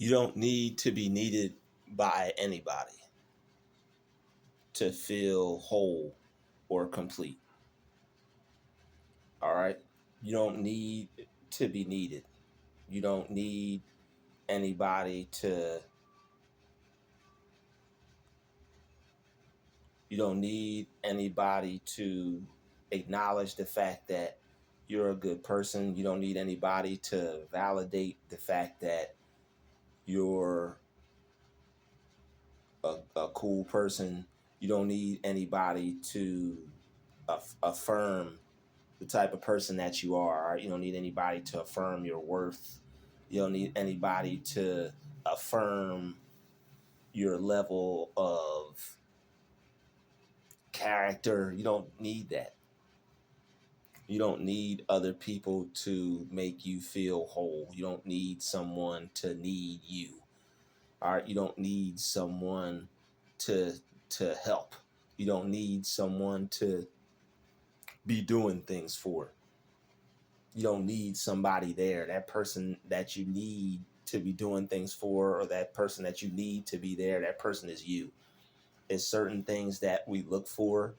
You don't need to be needed by anybody to feel whole or complete. All right? You don't need to be needed. You don't need anybody to you don't need anybody to acknowledge the fact that you're a good person. You don't need anybody to validate the fact that you're a cool person. You don't need anybody to affirm the type of person that you are. You don't need anybody to affirm your worth. You don't need anybody to affirm your level of character. You don't need that. You don't need other people to make you feel whole. You don't need someone to need you. All right, you don't need someone to help. You don't need someone to be doing things for. You don't need somebody there. That person that you need to be doing things for, or that person that you need to be there, that person is you. It's certain things that we look for,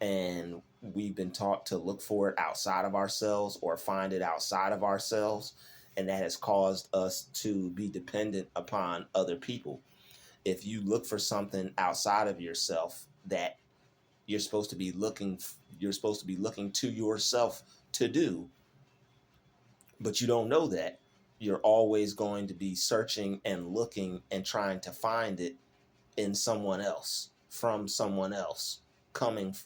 and we've been taught to look for it outside of ourselves or find it outside of ourselves, and that has caused us to be dependent upon other people. If you look for something outside of yourself that you're supposed to be looking to yourself to do, but you don't know that, you're always going to be searching and looking and trying to find it in someone else, from someone else, coming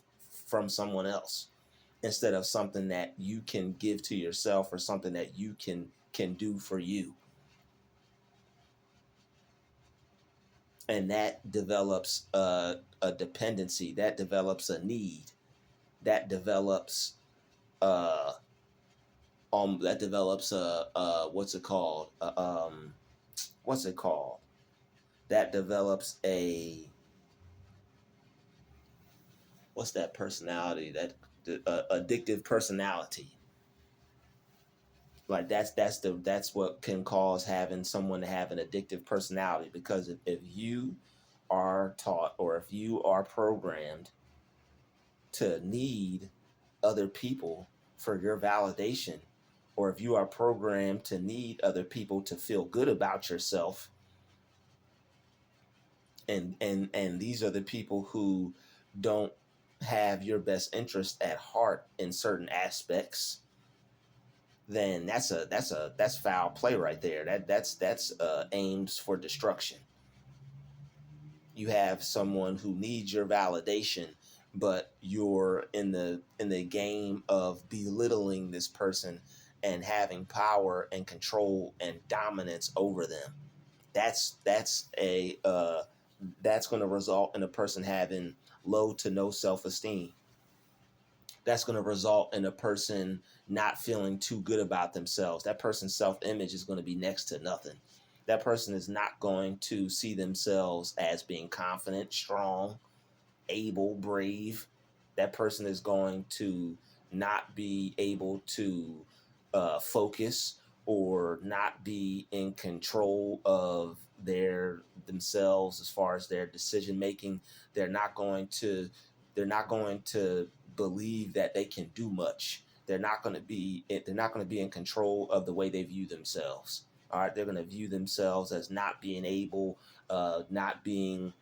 from someone else, instead of something that you can give to yourself or something that you can do for you. And that develops a dependency, that develops a need, that develops uh what's it called, that develops a, what's that personality, that addictive personality. Like that's what can cause having someone to have an addictive personality, because if you are taught, or if you are programmed to need other people for your validation, or if you are programmed to need other people to feel good about yourself, and these are the people who don't have your best interest at heart in certain aspects, then that's foul play right there. That's aims for destruction. You have someone who needs your validation, but you're in the game of belittling this person and having power and control and dominance over them. That's going to result in a person having low to no self-esteem. That's going to result in a person not feeling too good about themselves. That person's self-image is going to be next to nothing. That person is not going to see themselves as being confident, strong, able, brave. That person is going to not be able to focus, or not be in control of themselves as far as their decision making. They're not going to believe that they can do much. They're not going to be in control of the way they view themselves. All right, they're going to view themselves as not being able, not being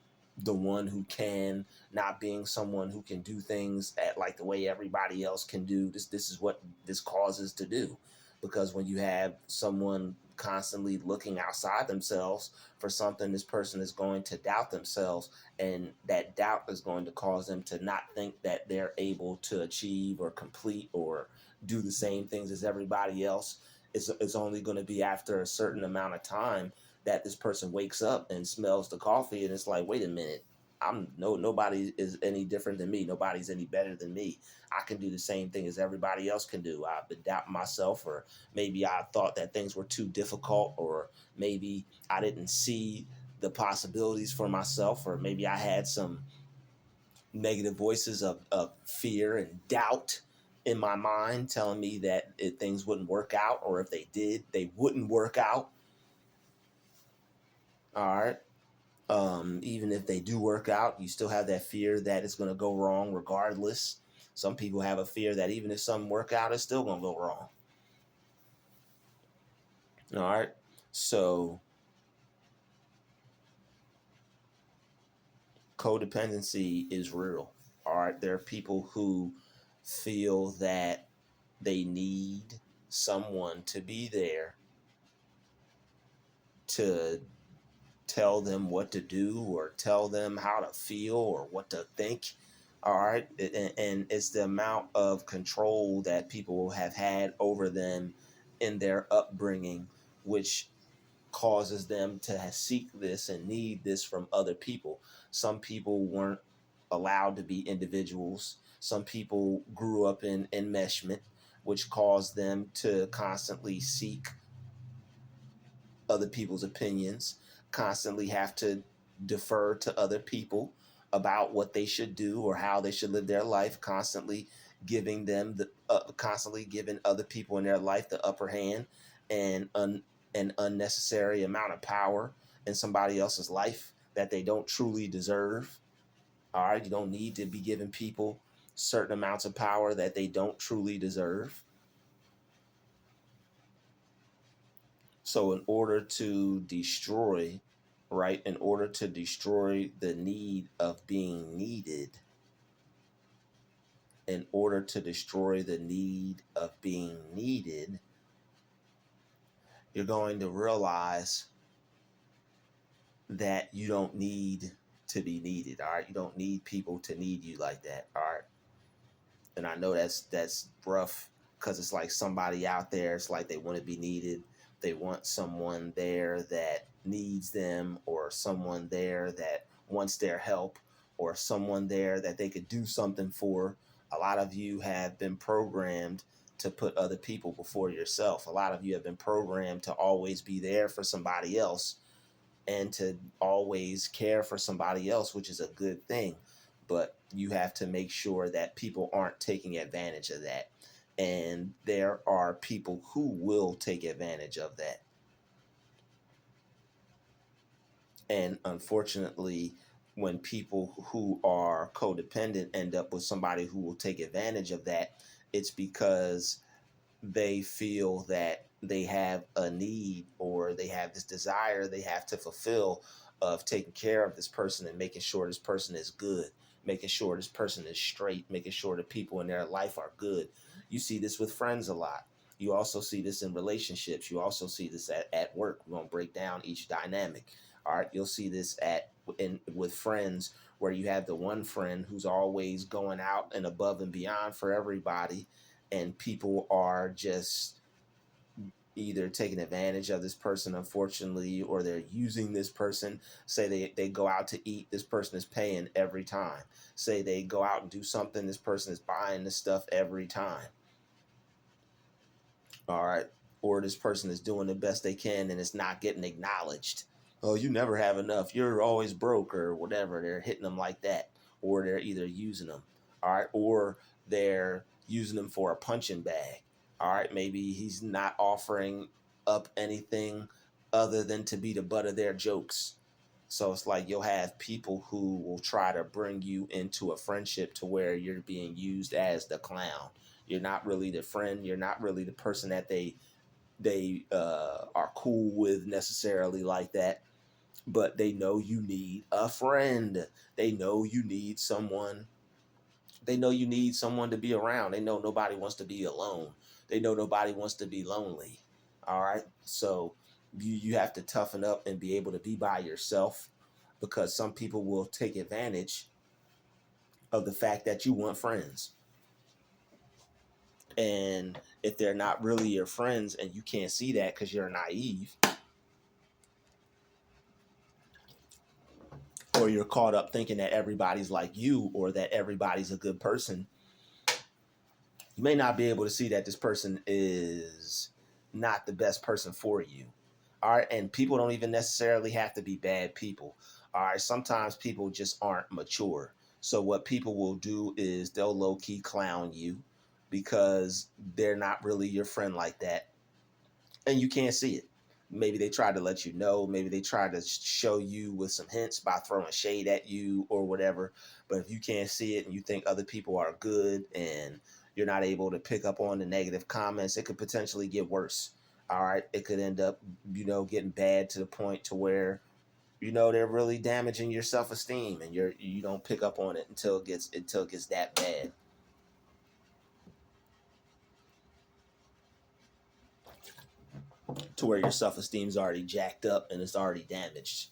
the one who can, not being someone who can do things at like the way everybody else can do. This is what this causes to do, because when you have someone constantly looking outside themselves for something, this person is going to doubt themselves, and that doubt is going to cause them to not think that they're able to achieve or complete or do the same things as everybody else. It's only going to be after a certain amount of time that this person wakes up and smells the coffee, and it's like, wait a minute, nobody is any different than me. Nobody's any better than me. I can do the same thing as everybody else can do. I've been doubting myself, or maybe I thought that things were too difficult, or maybe I didn't see the possibilities for myself, or maybe I had some negative voices of fear and doubt in my mind telling me that things wouldn't work out, or if they did, they wouldn't work out. All right. Even if they do work out, you still have that fear that it's going to go wrong regardless. Some people have a fear that even if some work out, it's still going to go wrong. All right. So codependency is real. All right. There are people who feel that they need someone to be there to tell them what to do or tell them how to feel or what to think. All right. And it's the amount of control that people have had over them in their upbringing, which causes them to seek this and need this from other people. Some people weren't allowed to be individuals. Some people grew up in enmeshment, which caused them to constantly seek other people's opinions, constantly have to defer to other people about what they should do or how they should live their life, constantly giving them constantly giving other people in their life the upper hand and an unnecessary amount of power in somebody else's life that they don't truly deserve. All right, you don't need to be giving people certain amounts of power that they don't truly deserve. So in order to destroy, right, in order to destroy the need of being needed, in order to destroy the need of being needed, you're going to realize that you don't need to be needed. All right. You don't need people to need you like that. All right. And I know that's rough because it's like somebody out there, it's like they want to be needed. They want someone there that needs them, or someone there that wants their help, or someone there that they could do something for. A lot of you have been programmed to put other people before yourself. A lot of you have been programmed to always be there for somebody else and to always care for somebody else, which is a good thing. But you have to make sure that people aren't taking advantage of that. And there are people who will take advantage of that. And unfortunately, when people who are codependent end up with somebody who will take advantage of that, it's because they feel that they have a need or they have this desire they have to fulfill of taking care of this person and making sure this person is good, making sure this person is straight, making sure the people in their life are good. You see this with friends a lot. You also see this in relationships. You also see this at work. We're going to break down each dynamic. All right. You'll see this with friends where you have the one friend who's always going out and above and beyond for everybody, and people are just either taking advantage of this person, unfortunately, or they're using this person. Say they go out to eat, this person is paying every time. Say they go out and do something, this person is buying the stuff every time. All right. Or this person is doing the best they can and it's not getting acknowledged. Oh, you never have enough. You're always broke or whatever. They're hitting them like that. Or they're either using them. All right. Or they're using them for a punching bag. All right. Maybe he's not offering up anything other than to be the butt of their jokes. So it's like you'll have people who will try to bring you into a friendship to where you're being used as the clown. You're not really the friend. You're not really the person that they are cool with necessarily like that. But they know you need a friend. They know you need someone. They know you need someone to be around. They know nobody wants to be alone. They know nobody wants to be lonely. All right. So you have to toughen up and be able to be by yourself, because some people will take advantage of the fact that you want friends. And if they're not really your friends and you can't see that because you're naive, or you're caught up thinking that everybody's like you or that everybody's a good person, you may not be able to see that this person is not the best person for you. All right. And people don't even necessarily have to be bad people. All right. Sometimes people just aren't mature. So what people will do is they'll low key clown you because they're not really your friend like that. And you can't see it. maybe they tried to let you know, maybe they tried to show you with some hints by throwing shade at you or whatever. But if you can't see it and you think other people are good and you're not able to pick up on the negative comments, it could potentially get worse. All right, it could end up, getting bad to the point to where, they're really damaging your self-esteem, and you don't pick up on it until it gets that bad, to where your self-esteem is already jacked up and it's already damaged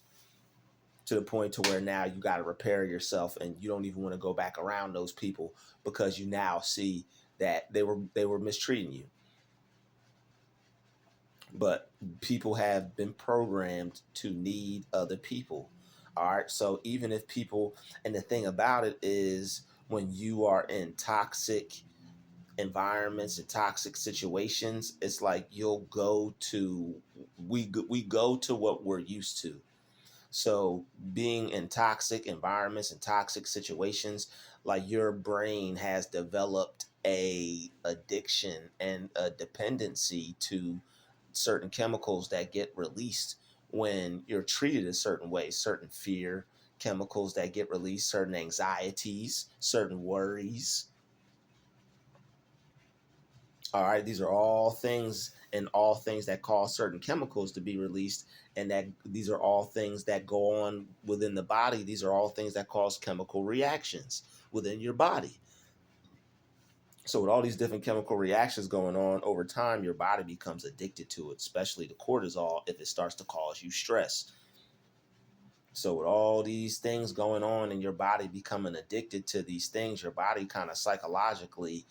to the point to where now you got to repair yourself, and you don't even want to go back around those people because you now see that they were mistreating you. But people have been programmed to need other people. All right, so even if people, and the thing about it is, when you are in toxic environments and toxic situations, it's like we go to what we're used to. So being in toxic environments and toxic situations, like, your brain has developed a addiction and a dependency to certain chemicals that get released when you're treated a certain way, certain fear chemicals that get released, certain anxieties, certain worries. All right, these are all things, and all things that cause certain chemicals to be released, and that these are all things that go on within the body. These are all things that cause chemical reactions within your body. So with all these different chemical reactions going on over time, your body becomes addicted to it, especially the cortisol, if it starts to cause you stress. So with all these things going on and your body becoming addicted to these things, your body kind of psychologically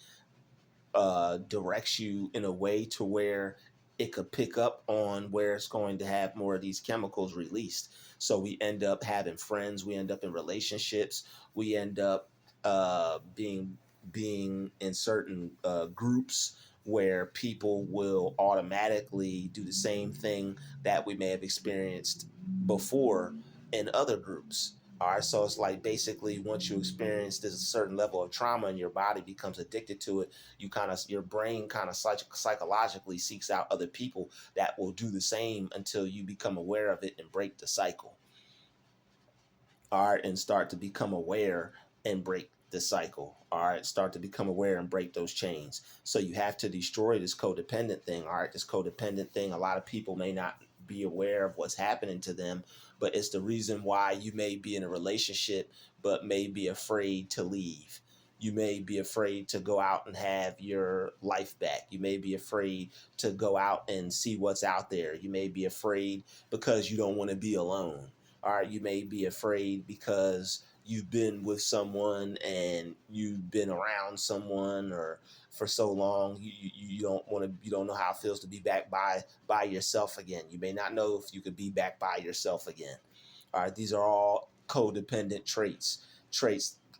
directs you in a way to where it could pick up on where it's going to have more of these chemicals released. So we end up having friends, we end up in relationships, we end up being in certain groups where people will automatically do the same thing that we may have experienced before in other groups. All right, so it's like, basically, once you experience this certain level of trauma and your body becomes addicted to it, your brain kind of psychologically seeks out other people that will do the same until you become aware of it and break the cycle. All right, and start to become aware and break the cycle. All right, start to become aware and break those chains. So you have to destroy this codependent thing. All right, this codependent thing, a lot of people may not be aware of what's happening to them, but it's the reason why you may be in a relationship but may be afraid to leave. You may be afraid to go out and have your life back. You may be afraid to go out and see what's out there. You may be afraid because you don't want to be alone. All right, you may be afraid because you've been with someone and you've been around someone or for so long, you don't want to, you don't know how it feels to be back by yourself again. You may not know if you could be back by yourself again. All right, these are all codependent traits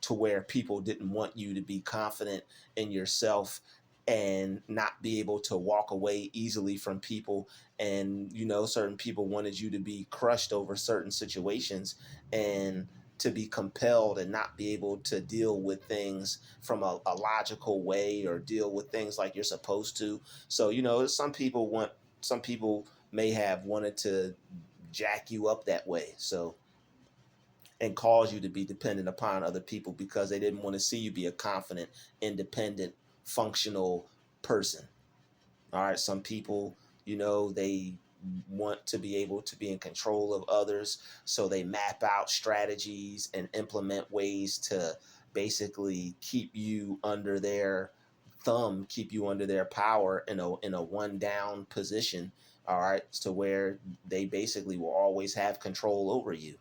to where people didn't want you to be confident in yourself and not be able to walk away easily from people. And certain people wanted you to be crushed over certain situations and to be compelled and not be able to deal with things from a logical way or deal with things like you're supposed to. So some people may have wanted to jack you up that way, so, and cause you to be dependent upon other people because they didn't want to see you be a confident, independent, functional person. All right, some people, they want to be able to be in control of others, so they map out strategies and implement ways to basically keep you under their thumb, keep you under their power in a one down position. All right, to where they basically will always have control over you.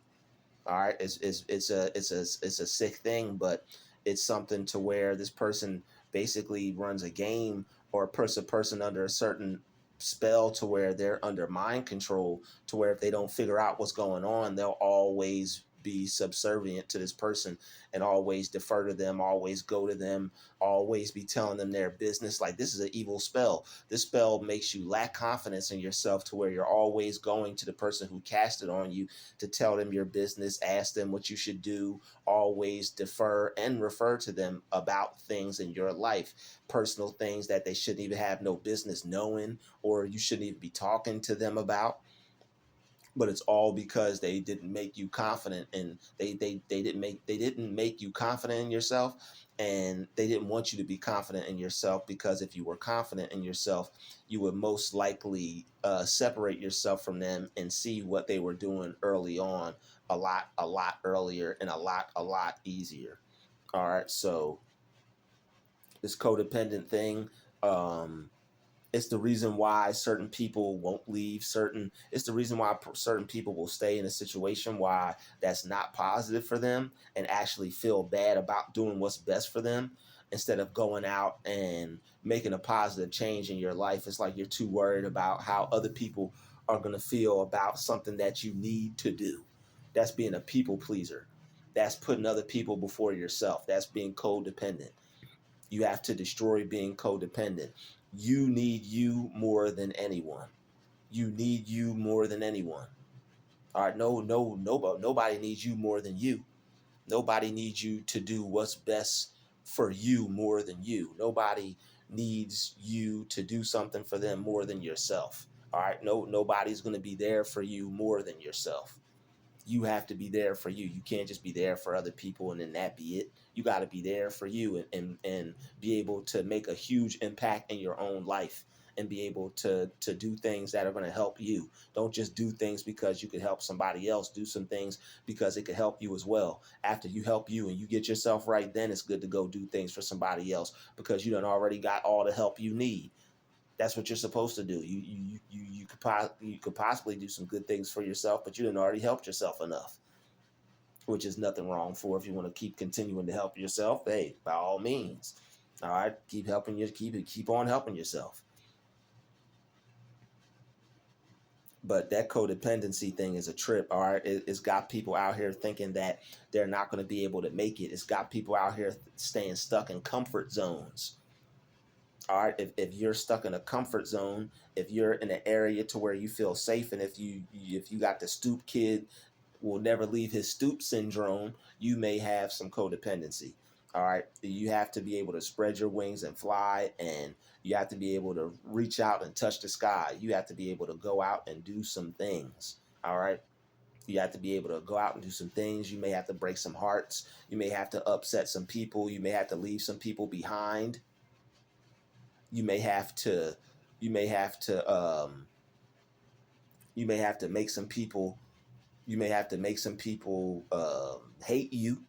All right, it's a sick thing, but it's something to where this person basically runs a game, or puts a person under a certain spell to where they're under mind control, to where if they don't figure out what's going on, they'll always be subservient to this person and always defer to them, always go to them, always be telling them their business. Like, this is an evil spell. This spell makes you lack confidence in yourself to where you're always going to the person who cast it on you to tell them your business, ask them what you should do, always defer and refer to them about things in your life, personal things that they shouldn't even have no business knowing, or you shouldn't even be talking to them about. But it's all because they didn't make you confident, and they didn't make you confident in yourself, and they didn't want you to be confident in yourself, because if you were confident in yourself, you would most likely separate yourself from them and see what they were doing early on, a lot earlier, and a lot easier. All right, so this codependent thing, um it's the reason why certain people won't leave certain it's the reason why certain people will stay in a situation why that's not positive for them, and actually feel bad about doing what's best for them, instead of going out and making a positive change in your life. It's like you're too worried about how other people are going to feel about something that you need to do. That's being a people pleaser. That's putting other people before yourself. That's being codependent. You have to destroy being codependent. You need you more than anyone. You need you more than anyone. All right, nobody needs you more than you. Nobody needs you to do what's best for you more than you. Nobody needs you to do something for them more than yourself. All right, nobody's going to be there for you more than yourself. You have to be there for you. You can't just be there for other people and then that be it. You got to be there for you, and be able to make a huge impact in your own life, and be able to do things that are going to help you. Don't just do things because you could help somebody else. Do some things because it could help you as well. After you help you and you get yourself right, then it's good to go do things for somebody else, because you done already got all the help you need. That's what you're supposed to do. You could possibly do some good things for yourself, but you didn't already helped yourself enough, which is nothing wrong for. If you want to keep continuing to help yourself, hey, by all means, all right, keep helping you, keep on helping yourself. But that codependency thing is a trip. All right, it's got people out here thinking that they're not going to be able to make it. It's got people out here staying stuck in comfort zones. All right, if you're stuck in a comfort zone, if you're in an area to where you feel safe, and if you got the stoop kid will never leave his stoop syndrome, you may have some codependency. All right, you have to be able to spread your wings and fly, and you have to be able to reach out and touch the sky. You have to be able to go out and do some things. All right, you have to be able to go out and do some things. You may have to break some hearts. You may have to upset some people. You may have to leave some people behind. You may have to you may have to you may have to make some people hate you.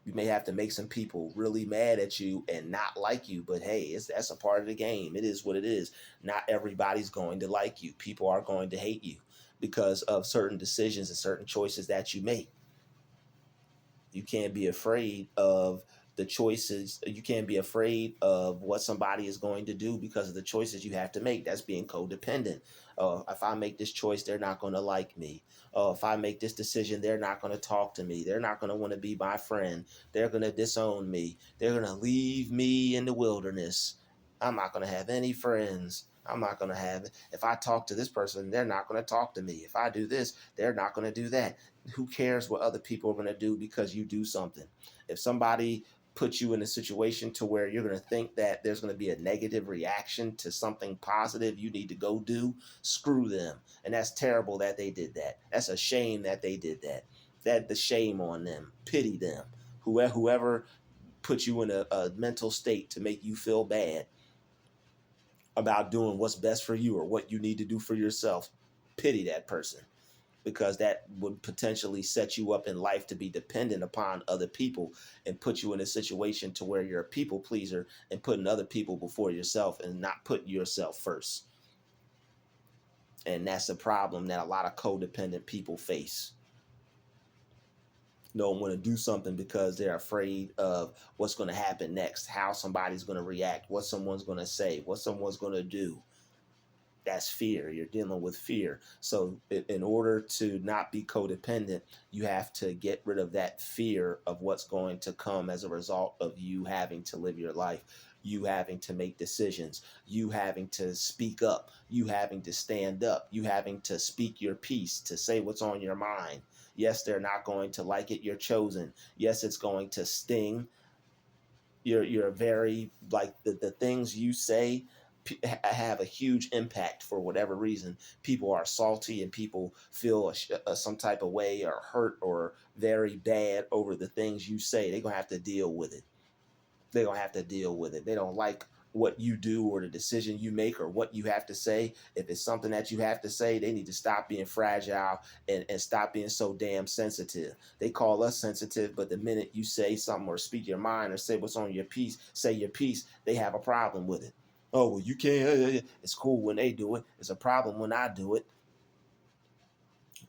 You may have to make some people really mad at you and not like you. But hey, that's a part of the game. It is what it is. Not everybody's going to like you. People are going to hate you because of certain decisions and certain choices that you make. You can't be afraid of the choices. You can't be afraid of what somebody is going to do because of the choices you have to make. That's being codependent. If I make this choice, they're not going to like me. If I make this decision, they're not going to talk to me. They're not going to want to be my friend. They're going to disown me. They're going to leave me in the wilderness. I'm not going to have any friends. I'm not going to have, if I talk to this person, they're not going to talk to me. If I do this, they're not going to do that. Who cares what other people are going to do because you do something? If somebody puts you in a situation to where you're going to think that there's going to be a negative reaction to something positive you need to go do, screw them. And that's terrible that they did that. That's a shame that they did that. That the shame on them. Pity them. Whoever put you in a mental state to make you feel bad about doing what's best for you or what you need to do for yourself, pity that person, because that would potentially set you up in life to be dependent upon other people and put you in a situation to where you're a people pleaser and putting other people before yourself and not putting yourself first. And that's the problem that a lot of codependent people face. Don't want to do something because they're afraid of what's going to happen next, how somebody's going to react, what someone's going to say, what someone's going to do. That's fear. You're dealing with fear. So in order to not be codependent, you have to get rid of that fear of what's going to come as a result of you having to live your life, you having to make decisions, you having to speak up, you having to stand up, you having to speak your piece, to say what's on your mind. Yes, they're not going to like it. You're chosen. Yes, it's going to sting. You're very, like, the things you say have a huge impact. For whatever reason, people are salty and people feel some type of way or hurt or very bad over the things you say. They're gonna have to deal with it. They're gonna have to deal with it. They don't like what you do or the decision you make or what you have to say. If it's something that you have to say, they need to stop being fragile and stop being so damn sensitive. They call us sensitive, but the minute you say something or speak your mind or say what's on your piece, say your piece, they have a problem with it. Oh, well, you can't. It's cool when they do it. It's a problem when I do it.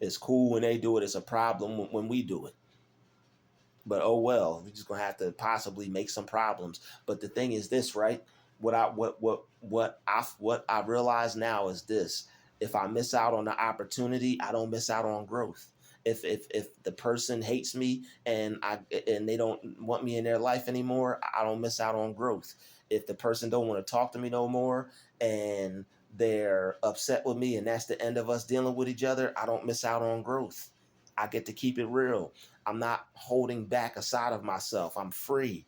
It's cool when they do it. It's a problem when we do it. But oh well, we're just gonna have to possibly make some problems. But the thing is this, right? What I realize now is this: if I miss out on the opportunity, I don't miss out on growth. If the person hates me and they don't want me in their life anymore, I don't miss out on growth. If the person don't want to talk to me no more and they're upset with me and that's the end of us dealing with each other, I don't miss out on growth. I get to keep it real. I'm not holding back a side of myself. I'm free.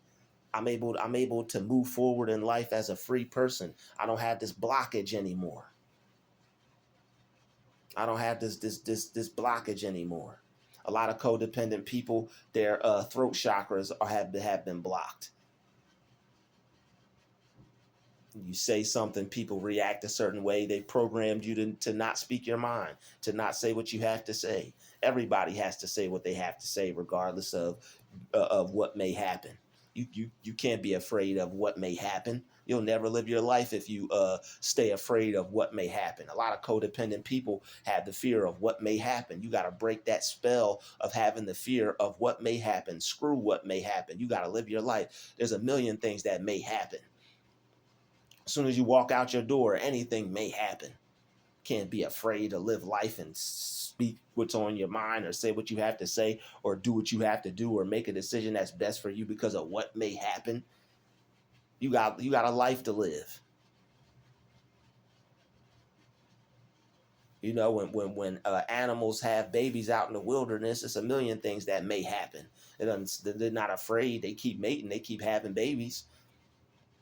I'm able to move forward in life as a free person. I don't have this blockage anymore. I don't have this blockage anymore. A lot of codependent people, their throat chakras have been blocked. You say something, people react a certain way. They programmed you to not speak your mind, to not say what you have to say. Everybody has to say what they have to say, regardless of what may happen. You can't be afraid of what may happen. You'll never live your life if you stay afraid of what may happen. A lot of codependent people have the fear of what may happen. You got to break that spell of having the fear of what may happen. Screw what may happen. You got to live your life. There's a million things that may happen. As soon as you walk out your door, anything may happen. Can't be afraid to live life and speak what's on your mind or say what you have to say or do what you have to do or make a decision that's best for you because of what may happen. You got a life to live. You know, when animals have babies out in the wilderness, it's a million things that may happen. They're not afraid. They keep mating. They keep having babies.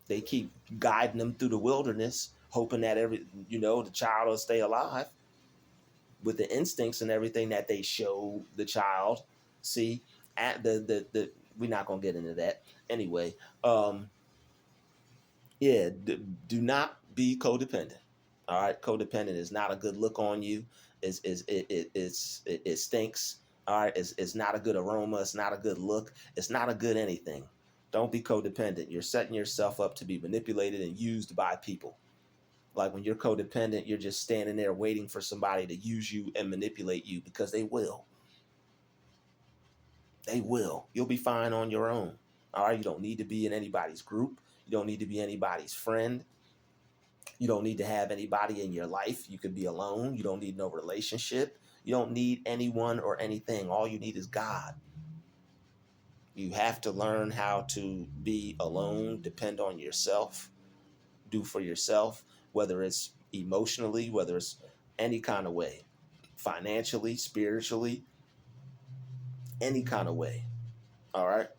They keep guiding them through the wilderness, hoping that the child will stay alive with the instincts and everything that they show the child. See, at the we're not gonna get into that anyway. Yeah, do not be codependent. All right, codependent is not a good look on you. It stinks. All right, it's not a good aroma. It's not a good look. It's not a good anything. Don't be codependent. You're setting yourself up to be manipulated and used by people. Like when you're codependent, you're just standing there waiting for somebody to use you and manipulate you, because they will. They will. You'll be fine on your own. All right. You don't need to be in anybody's group. You don't need to be anybody's friend. You don't need to have anybody in your life. You could be alone. You don't need no relationship. You don't need anyone or anything. All you need is God. You have to learn how to be alone, depend on yourself, do for yourself, whether it's emotionally, whether it's any kind of way, financially, spiritually, any kind of way. All right.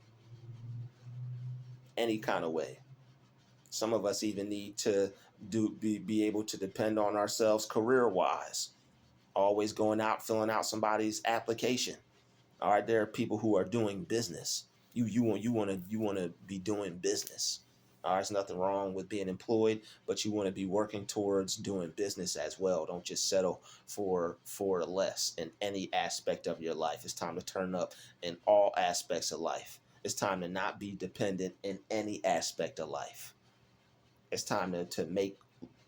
Any kind of way. Some of us even need to be able to depend on ourselves career wise, always going out, filling out somebody's application. All right. There are people who are doing business. You want to be doing business. All right, there's nothing wrong with being employed, but you want to be working towards doing business as well. Don't just settle for less in any aspect of your life. It's time to turn up in all aspects of life. It's time to not be dependent in any aspect of life. It's time to make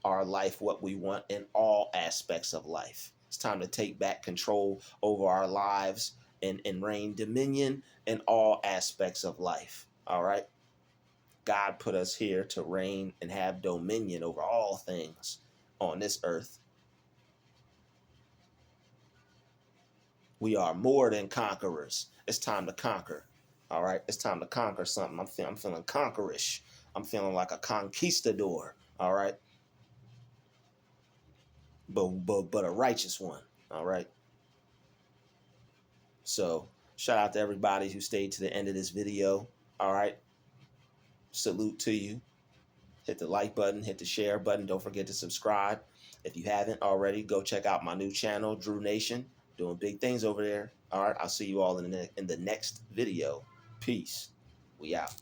our life what we want in all aspects of life. It's time to take back control over our lives and reign dominion in all aspects of life. All right. God put us here to reign and have dominion over all things. on this earth. We are more than conquerors. It's time to conquer. All right, it's time to conquer something. I'm feeling conquerish. I'm feeling like a conquistador. All right, but a righteous one. All right. So shout out to everybody who stayed to the end of this video. All right, salute to you. Hit the like button, hit the share button. Don't forget to subscribe. If you haven't already, go check out my new channel, Druuill Nation. Doing big things over there. All right, I'll see you all in the next video. Peace. We out.